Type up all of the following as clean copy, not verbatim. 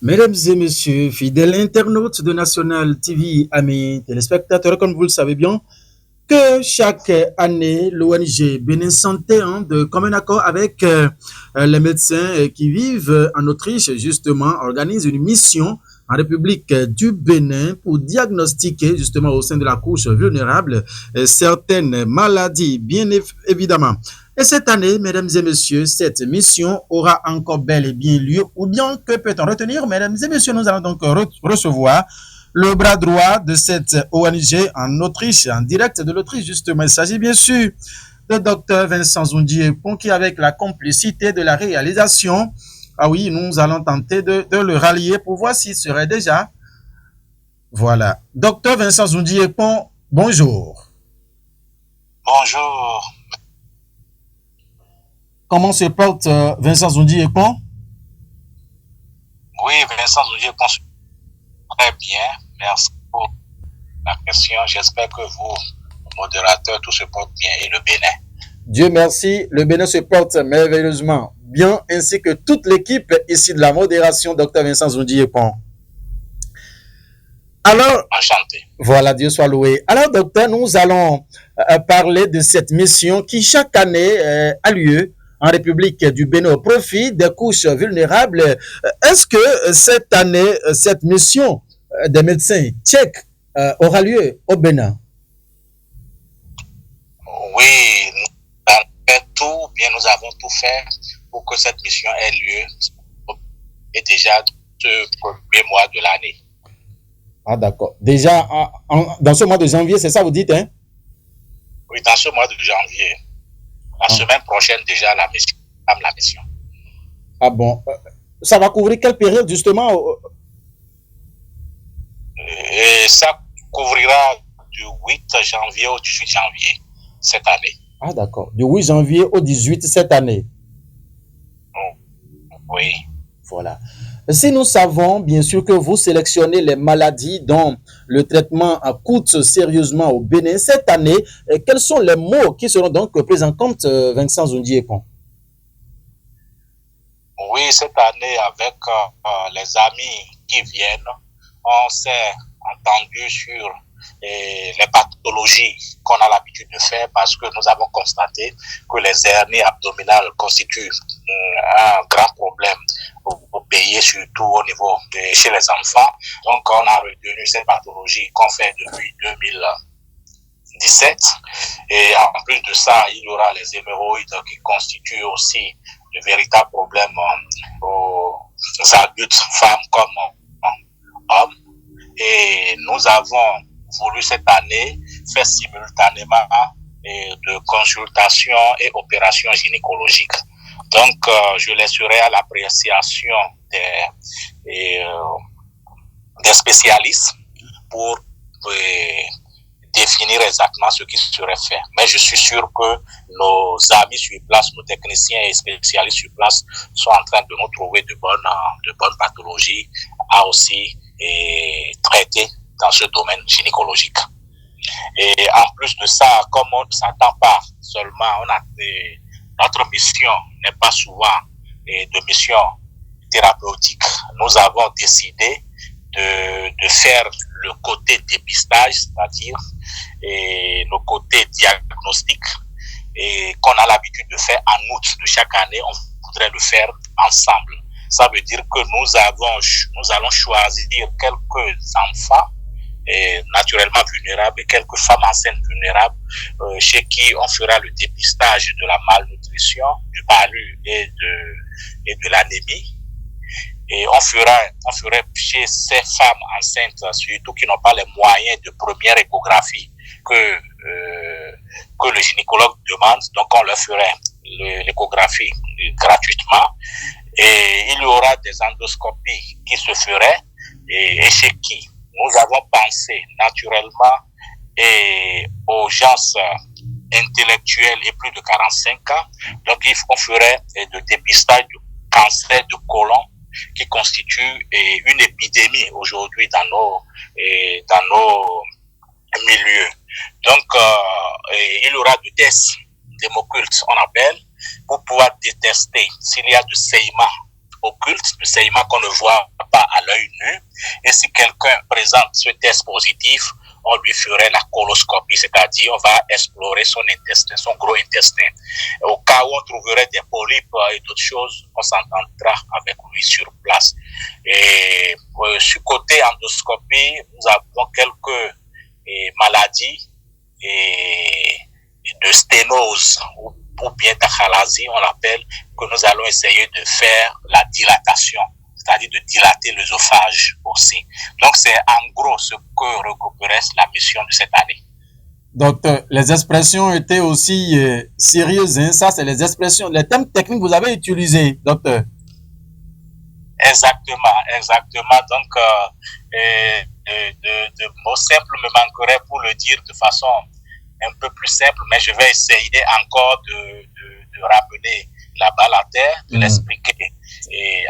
Mesdames et messieurs, fidèles internautes de National TV, amis téléspectateurs, comme vous le savez bien, que chaque année, l'ONG Bénin Santé, de commun accord avec les médecins qui vivent en Autriche, justement, organise une mission en République du Bénin pour diagnostiquer, justement, au sein de la couche vulnérable, certaines maladies, bien évidemment. Et cette année, mesdames et messieurs, cette mission aura encore bel et bien lieu, ou bien que peut-on retenir, mesdames et messieurs, nous allons donc recevoir le bras droit de cette ONG en Autriche, en direct de l'Autriche, justement. Il s'agit bien sûr de Dr Vincent Zundiepon qui, avec la complicité de la réalisation, ah oui, nous allons tenter de le rallier pour voir s'il serait déjà. Voilà. Dr Vincent Zundiepon, bonjour. Bonjour. Comment se porte Vincent Zundiepon? Oui, Vincent Zundiepon, très bien. Merci pour la question. J'espère que vous, modérateurs, tout se porte bien et le Bénin. Dieu merci, le Bénin se porte merveilleusement bien, ainsi que toute l'équipe ici de la modération, Dr Vincent Zundiepon. Alors, enchanté. Voilà, Dieu soit loué. Alors, docteur, nous allons parler de cette mission qui chaque année a lieu en République du Bénin au profit des couches vulnérables. Est-ce que cette année, cette mission des médecins tchèques aura lieu au Bénin? Oui, nous avons tout fait pour que cette mission ait lieu et déjà ce premier mois de l'année. Ah, d'accord. Déjà, dans ce mois de janvier, c'est ça vous dites, hein? Oui, dans ce mois de janvier. La semaine prochaine, déjà, la mission. Ah bon. Ça va couvrir quelle période, justement? Et ça couvrira du 8 janvier au 18 janvier cette année. Ah, d'accord. Du 8 janvier au 18 cette année. Oui. Voilà. Si nous savons bien sûr que vous sélectionnez les maladies dont le traitement coûte sérieusement au Bénin cette année, quels sont les mots qui seront donc pris en compte, Vincent Zundiepon? Oui, cette année, avec les amis qui viennent, on s'est entendu sur les pathologies qu'on a l'habitude de faire parce que nous avons constaté que les hernies abdominales constituent un grand problème au pays, surtout au niveau chez les enfants. Donc, on a retenu cette pathologie qu'on fait depuis 2017. Et en plus de ça, il y aura les hémorroïdes qui constituent aussi de véritables problèmes aux adultes, femmes comme hommes. Et nous avons voulu cette année faire simultanément de consultations et opérations gynécologiques. Donc, je laisserai à l'appréciation des spécialistes pour définir exactement ce qui serait fait. Mais je suis sûr que nos amis sur place, nos techniciens et spécialistes sur place sont en train de nous trouver de bonnes pathologies à aussi traiter dans ce domaine gynécologique. Et en plus de ça, comme on ne s'attend pas seulement, notre mission n'est pas souvent de mission thérapeutique. Nous avons décidé de faire le côté dépistage, c'est-à-dire le côté diagnostic, qu'on a l'habitude de faire en août de chaque année. On voudrait le faire ensemble. Ça veut dire que nous allons choisir quelques enfants naturellement vulnérables et quelques femmes enceintes vulnérables chez qui on fera le dépistage de la malnutrition, du palu et de l'anémie. Et on ferait chez ces femmes enceintes, surtout qui n'ont pas les moyens de première échographie que le gynécologue demande. Donc on leur ferait l'échographie gratuitement. Et il y aura des endoscopies qui se feraient et chez qui nous avons pensé naturellement aux gens intellectuels et plus de 45 ans. Donc on ferait de dépistage du cancer du côlon qui constitue une épidémie aujourd'hui dans nos milieux. Donc il y aura des tests d'hémocultes, on appelle, pour pouvoir détester s'il y a du saignement occulte, du saignement qu'on ne voit pas pas à l'œil nu. Et si quelqu'un présente ce test positif, on lui ferait la coloscopie, c'est-à-dire on va explorer son intestin, son gros intestin. Au cas où on trouverait des polypes et d'autres choses, on s'entendra avec lui sur place. Et sur côté endoscopie, nous avons quelques maladies de sténose ou bien d'achalasie, on l'appelle, que nous allons essayer de faire la dilatation, c'est-à-dire de dilater l'œsophage aussi. Donc, c'est en gros ce que regrouperait la mission de cette année. Docteur, les expressions étaient aussi sérieuses, hein? Ça, c'est les expressions, les termes techniques que vous avez utilisés, docteur. Exactement. Donc, de mots simples me manquerait pour le dire de façon un peu plus simple, mais je vais essayer encore de ramener la balle à terre, de l'expliquer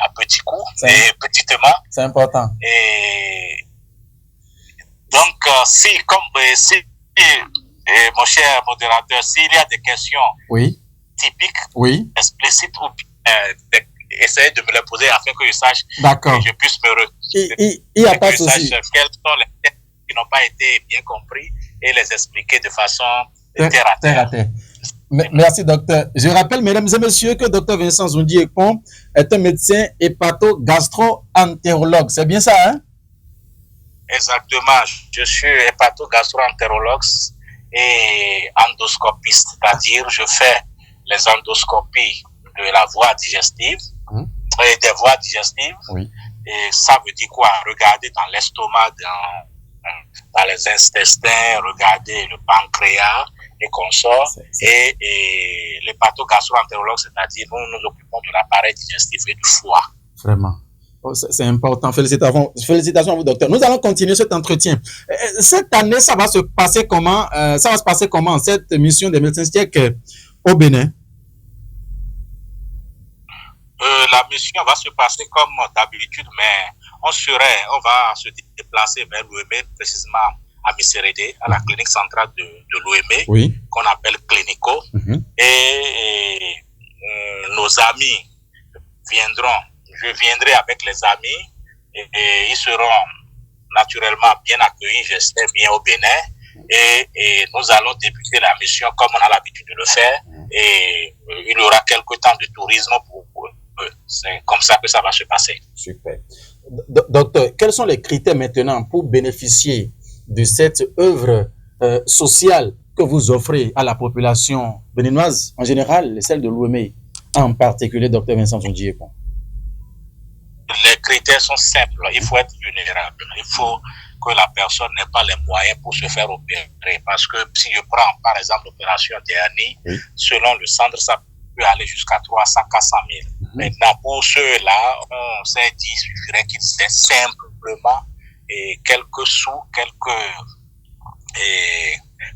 à petits coups et petitement. C'est important. Et donc, si mon cher modérateur, s'il y a des questions typiques, explicites ou essayez de me les poser afin que je sache que je puisse il y a pas de souci. Quels sont les textes qui n'ont pas été bien compris et les expliquer de façon terre à terre. Merci, docteur. Je rappelle, mesdames et messieurs, que docteur Vincent Zondi-Ekpon est un médecin hépato-gastro-entérologue. C'est bien ça, hein? Exactement. Je suis hépato-gastro-entérologue et endoscopiste, c'est-à-dire je fais les endoscopies de la voie digestive et des voies digestives. Et ça veut dire quoi? Regarder dans l'estomac, dans les intestins, regarder le pancréas et consorts. Et l'hépato-gastro-entérologue, c'est-à-dire nous nous occupons de l'appareil digestif et du foie. Vraiment. C'est important. Félicitations à vous, docteur. Nous allons continuer cet entretien. Cette année, ça va se passer comment? Cette mission des médecins tchèques au Bénin? La mission va se passer comme d'habitude, mais on va se déplacer vers l'OME, précisément à Miserede, à la clinique centrale de l'OME, qu'on appelle Clinico. Et nos amis viendront. Je viendrai avec les amis et ils seront naturellement bien accueillis, j'espère bien, au Bénin. Et nous allons débuter la mission comme on a l'habitude de le faire. Et il y aura quelques temps de tourisme pour eux. C'est comme ça que ça va se passer. Super. Docteur, quels sont les critères maintenant pour bénéficier de cette œuvre sociale que vous offrez à la population béninoise en général, et celle de l'OME, en particulier, docteur Vincent Zondi-Ekpon? Les critères sont simples. Il faut être vulnérable. Il faut que la personne n'ait pas les moyens pour se faire opérer. Parce que si je prends, par exemple, l'opération dernière, selon le centre, ça peut aller jusqu'à 300, 400 000. Maintenant, pour ceux-là, on s'est dit, il suffirait qu'ils aient simplement quelques sous, quelques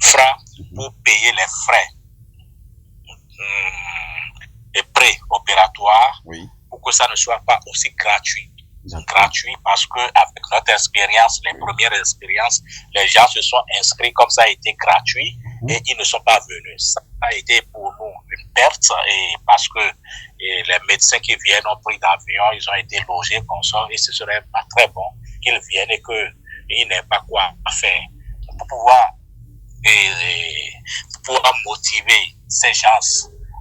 francs pour payer les frais et préopératoires pour que ça ne soit pas aussi gratuit. Gratuit parce que avec notre expérience, les premières expériences, les gens se sont inscrits comme ça a été gratuit et ils ne sont pas venus. Ça a été pour nous une perte et parce que les médecins qui viennent ont pris d'avion, ils ont été logés comme ça et ce serait pas très bon qu'ils viennent et qu'ils n'aient pas quoi faire pour pouvoir motiver ces gens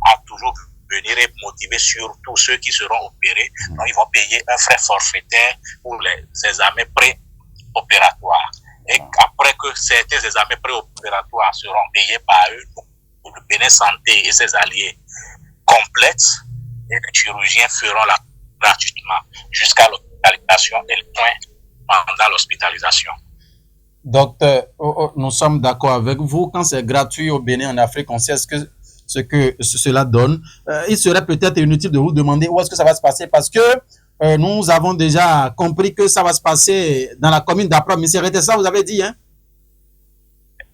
à toujours venir et motiver surtout ceux qui seront opérés. Donc, ils vont payer un frais forfaitaire pour les examens préopératoires. Et après que certains examens préopératoires seront payés par eux, le Bénin Santé et ses alliés complètent et les chirurgiens feront la gratuitement jusqu'à l'hospitalisation et le point pendant l'hospitalisation. Docteur, nous sommes d'accord avec vous. Quand c'est gratuit au Bénin, en Afrique, on sait ce que cela donne. Il serait peut-être inutile de vous demander où est-ce que ça va se passer parce que nous avons déjà compris que ça va se passer dans la commune d'Aprab. Mais c'est ça, vous avez dit, hein?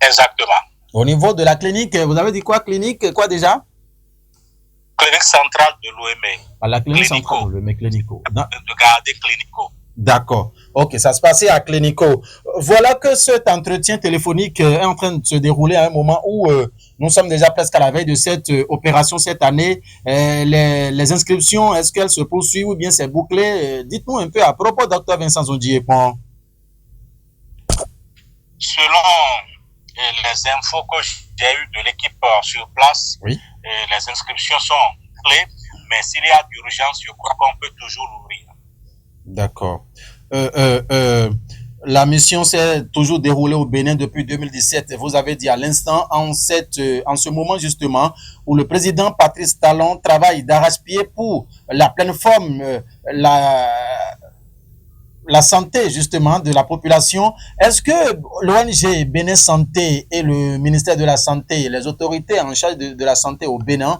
Exactement. Au niveau de la clinique, vous avez dit quoi? Clinique, quoi déjà? Clinique centrale de l'OME. À la clinique centrale de l'OME, Clinico. De garder Clinico. D'accord. Ok, ça se passait à Clinico. Voilà que cet entretien téléphonique est en train de se dérouler à un moment où nous sommes déjà presque à la veille de cette opération cette année. Les inscriptions, est-ce qu'elles se poursuivent ou bien c'est bouclé? Dites-nous un peu à propos, docteur Vincent Zondiepon. Selon les infos que j'ai eues de l'équipe sur place, oui, les inscriptions sont clés, mais s'il y a d'urgence, je crois qu'on peut toujours l'ouvrir. D'accord. La mission s'est toujours déroulée au Bénin depuis 2017. Vous avez dit à l'instant, en ce moment justement, où le président Patrice Talon travaille d'arrache-pied pour la pleine forme, la santé justement de la population. Est-ce que l'ONG Bénin Santé et le ministère de la Santé, les autorités en charge de la santé au Bénin,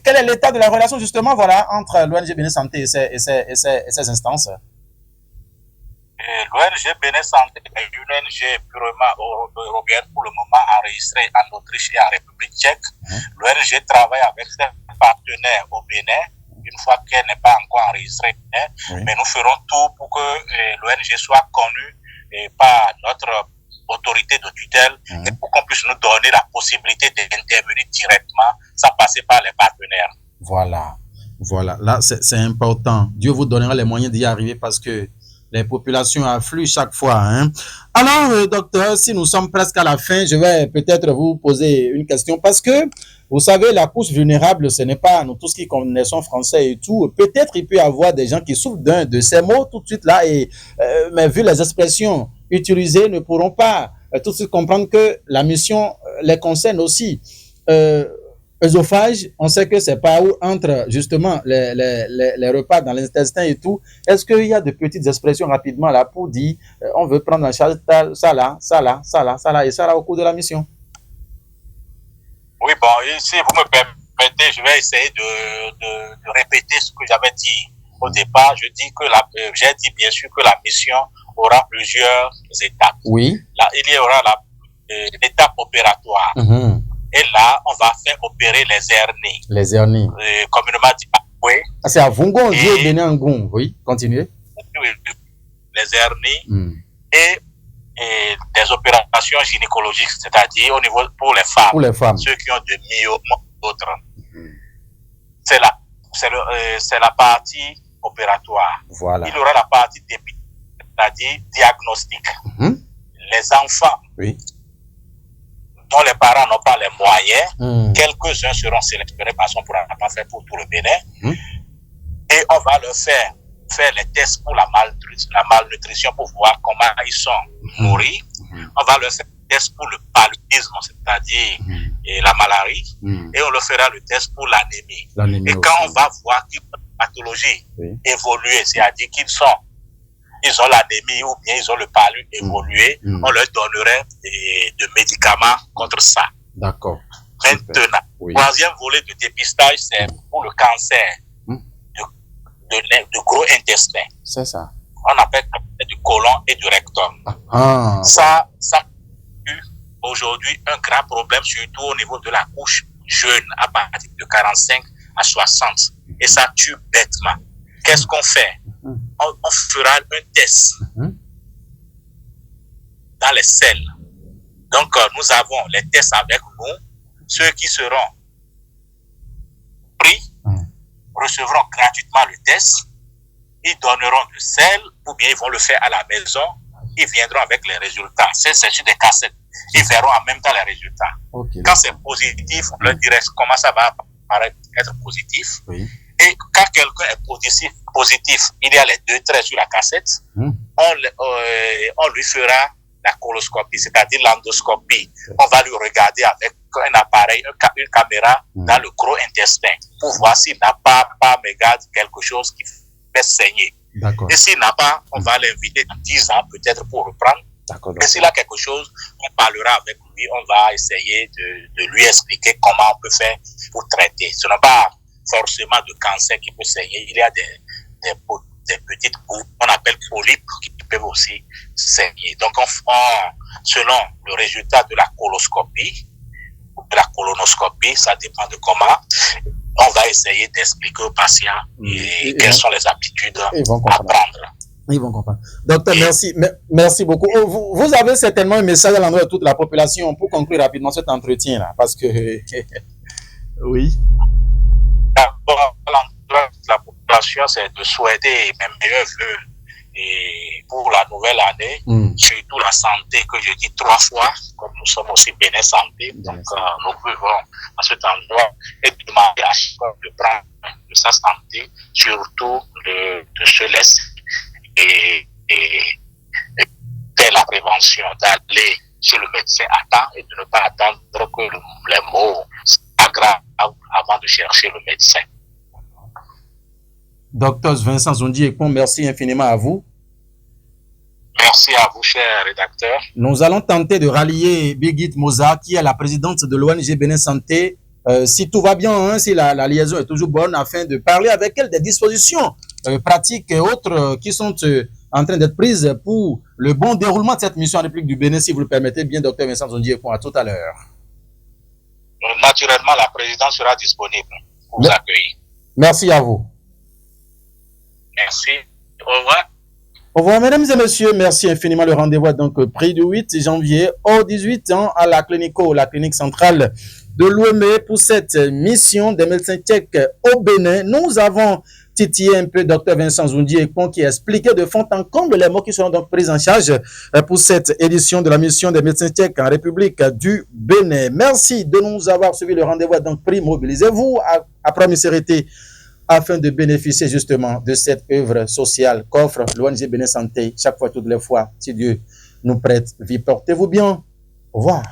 quel est l'état de la relation justement voilà, entre l'ONG Bénin Santé et ces instances? L'ONG Bénin Santé est une ONG purement européenne pour le moment enregistrée en Autriche et en République tchèque. L'ONG travaille avec ses partenaires au Bénin, une fois qu'elle n'est pas encore enregistrée, oui, mais nous ferons tout pour que l'ONG soit connue par notre autorité de tutelle et pour qu'on puisse nous donner la possibilité d'intervenir directement sans passer par les partenaires. Voilà, voilà, là c'est important. Dieu vous donnera les moyens d'y arriver parce que les populations affluent chaque fois. Hein. Alors, docteur, si nous sommes presque à la fin, je vais peut-être vous poser une question parce que, vous savez, la couche vulnérable, ce n'est pas nous tous qui connaissons français et tout. Peut-être il peut y avoir des gens qui souffrent d'un de ces mots tout de suite là, mais vu les expressions utilisées, ne pourront pas tout de suite comprendre que la mission les concerne aussi. Œsophage, on sait que c'est pas où entre justement les repas dans l'intestin et tout. Est-ce qu'il y a de petites expressions rapidement là pour dire on veut prendre en charge ça là, ça là, ça là, ça là et ça là au cours de la mission? Oui, bon, si vous me permettez, je vais essayer de répéter ce que j'avais dit au départ. J'ai dit bien sûr que la mission aura plusieurs étapes. Oui. Là, il y aura l'étape opératoire. Et là, on va faire opérer les hernies. Les hernies. Communément dit, oui. Ah, c'est à Vungon, Dieu béni en Gon. Oui, continuez. Les hernies et des opérations gynécologiques, c'est-à-dire au niveau pour les femmes. Pour les femmes. Ceux qui ont des myomes, d'autres. C'est la partie opératoire. Voilà. Il y aura la partie c'est-à-dire diagnostic. Les enfants. Oui. Dont les parents n'ont pas les moyens, quelques-uns seront sélectionnés parce qu'on ne pourra pas faire pour tout le Bénin. Et on va leur faire les tests pour la malnutrition pour voir comment ils sont nourris. On va leur faire des tests pour le paludisme, c'est-à-dire la malarie. Et on leur fera le test pour l'anémie. Et quand on va voir qu'ils ont une pathologie évoluée, c'est-à-dire ils ont l'anémie ou bien ils ont le palud évolué, on leur donnerait de médicaments contre ça. D'accord. Maintenant, troisième volet de dépistage, c'est pour le cancer de gros intestin. C'est ça. On appelle du côlon et du rectum. Ça aujourd'hui un grand problème, surtout au niveau de la couche jeune, à partir de 45 à 60. Et ça tue bêtement. Qu'est-ce qu'on fait? On fera un test dans les selles. Donc, nous avons les tests avec nous. Ceux qui seront pris recevront gratuitement le test. Ils donneront du sel ou bien ils vont le faire à la maison. Ils viendront avec les résultats. C'est sur des cassettes. Ils verront en même temps les résultats. Quand c'est positif, on leur dirait comment ça va paraître être positif. Et quand quelqu'un est positif, il y a les 2 traits sur la cassette, on lui fera la coloscopie, c'est-à-dire l'endoscopie. On va lui regarder avec un appareil, une caméra dans le gros intestin pour voir s'il n'a pas mégarde, quelque chose qui fait saigner. Et s'il n'a pas, on va l'inviter dans 10 ans peut-être pour reprendre. Et s'il a quelque chose, on parlera avec lui, on va essayer de lui expliquer comment on peut faire pour traiter. Ce n'est pas forcément de cancer qui peut saigner. Il y a des petites boules, on appelle polypes, qui peuvent aussi saigner. Donc, selon le résultat de la coloscopie, ou de la colonoscopie, ça dépend de comment, on va essayer d'expliquer aux patients quelles sont les aptitudes à prendre. Ils vont comprendre. Docteur, Et merci beaucoup. Vous avez certainement un message à l'endroit de toute la population pour conclure rapidement cet entretien-là, parce que oui. d'abord, l'endroit de la population, c'est de souhaiter mes meilleurs vœux et pour la nouvelle année, surtout la santé que je dis 3 fois, comme nous sommes aussi Bénin Santé, donc nous pouvons à cet endroit et demander à chacun de prendre de sa santé, surtout de se laisser et faire la prévention, d'aller chez le médecin à temps et de ne pas attendre que les mots s'aggravent avant de chercher le médecin. Docteur Vincent Zondi Ekpon, merci infiniment à vous. Merci à vous, cher rédacteur. Nous allons tenter de rallier Birgit Moza, qui est la présidente de l'ONG Bénin Santé, si tout va bien, hein, si la liaison est toujours bonne, afin de parler avec elle des dispositions pratiques et autres qui sont en train d'être prises pour le bon déroulement de cette mission en République du Bénin, si vous le permettez bien, docteur Vincent Zondi Ekpon. À tout à l'heure. Naturellement, la présidente sera disponible pour vous accueillir. Merci à vous. Merci. Au revoir. Au revoir, mesdames et messieurs. Merci infiniment. Le rendez-vous est donc pris du 8 janvier au 18 ans à la clinique centrale de Lomé pour cette mission des médecins tchèques au Bénin. Nous avons titillé un peu Dr Vincent Zondi Ekpon qui expliquait de fond en comble les mots qui seront donc pris en charge pour cette édition de la mission des médecins tchèques en République du Bénin. Merci de nous avoir suivi. Le rendez-vous est donc pris. Mobilisez-vous à promisérité afin de bénéficier justement de cette œuvre sociale qu'offre l'ONG Bénin Santé chaque fois, toutes les fois, si Dieu nous prête vie. Portez-vous bien. Au revoir.